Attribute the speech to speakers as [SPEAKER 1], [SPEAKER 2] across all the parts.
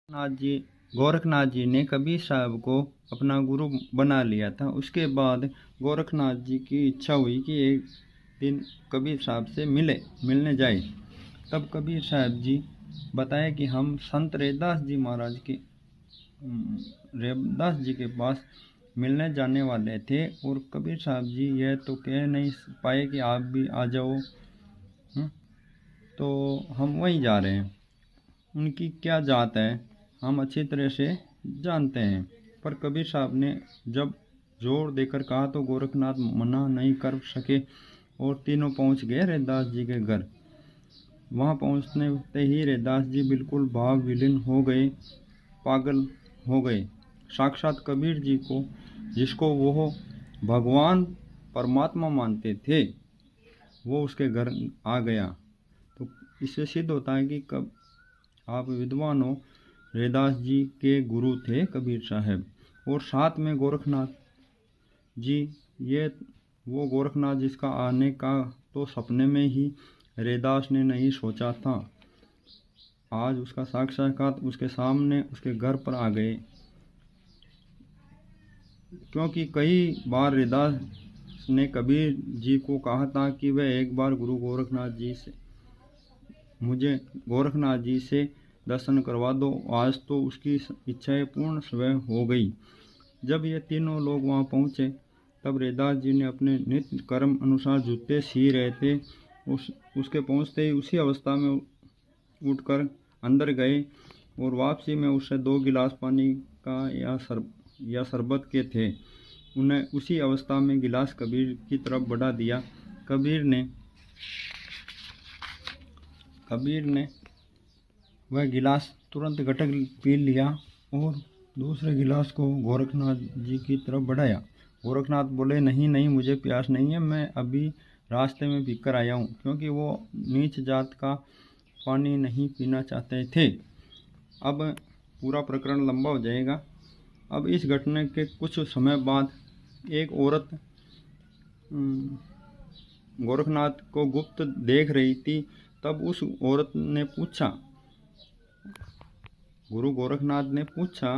[SPEAKER 1] गोरखनाथ जी ने कबीर साहब को अपना गुरु बना लिया था। उसके बाद गोरखनाथ जी की इच्छा हुई कि एक दिन कबीर साहब से मिलने जाए। तब कबीर साहब जी बताए कि हम संत रैदास जी महाराज के रैदास जी के पास मिलने जाने वाले थे, और कबीर साहब जी यह तो कह नहीं पाए कि आप भी आ जाओ। तो हम वहीं जा रहे हैं। उनकी क्या जात है हम अच्छी तरह से जानते हैं, पर कबीर साहब ने जब जोर देकर कहा तो गोरखनाथ मना नहीं कर सके और तीनों पहुंच गए रैदास जी के घर। वहां पहुंचते ही रैदास जी बिल्कुल भाव विलीन हो गए, पागल हो गए। साक्षात कबीर जी को, जिसको वो भगवान परमात्मा मानते थे, वो उसके घर आ गया। तो इससे सिद्ध होता है कि कब आप विद्वान हो। रैदास जी के गुरु थे कबीर साहब, और साथ में गोरखनाथ जी। ये वो गोरखनाथ जिसका आने का तो सपने में ही रैदास ने नहीं सोचा था, आज उसका साक्षात्कार उसके सामने उसके घर पर आ गए। क्योंकि कई बार रैदास ने कबीर जी को कहा था कि वह एक बार गुरु गोरखनाथ जी से मुझे गोरखनाथ जी से दर्शन करवा दो। आज तो उसकी इच्छाएं पूर्ण स्वयं हो गई। जब ये तीनों लोग वहां पहुंचे तब रैदास जी ने अपने नित्य कर्म अनुसार जूते सी रहे थे। उसके पहुंचते ही उसी अवस्था में उठकर अंदर गए, और वापसी में उससे 2 गिलास पानी का या शरबत के थे। उन्हें उसी अवस्था में गिलास कबीर की तरफ बढ़ा दिया। कबीर ने वह गिलास तुरंत घटक पी लिया और दूसरे गिलास को गोरखनाथ जी की तरफ बढ़ाया। गोरखनाथ बोले, नहीं नहीं, मुझे प्यास नहीं है, मैं अभी रास्ते में पीकर आया हूँ, क्योंकि वो नीच जात का पानी नहीं पीना चाहते थे। अब पूरा प्रकरण लंबा हो जाएगा। अब इस घटने के कुछ समय बाद एक औरत गोरखनाथ को गुप्त देख रही थी। तब उस औरत ने पूछा, गुरु गोरखनाथ ने पूछा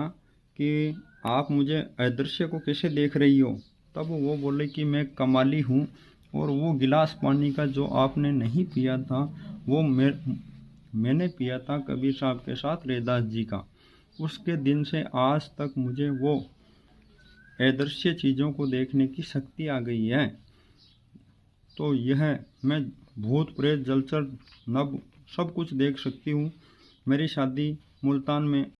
[SPEAKER 1] कि आप मुझे अदृश्य को कैसे देख रही हो। तब वो बोले कि मैं कमाली हूँ, और वो गिलास पानी का जो आपने नहीं पिया था वो मैंने पिया था कबीर साहब के साथ रैदास जी का। उसके दिन से आज तक मुझे वो अदृश्य चीज़ों को देखने की शक्ति आ गई है। तो यह मैं भूत प्रेत जलचर नभ सब कुछ देख सकती हूँ। मेरी शादी मुल्तान में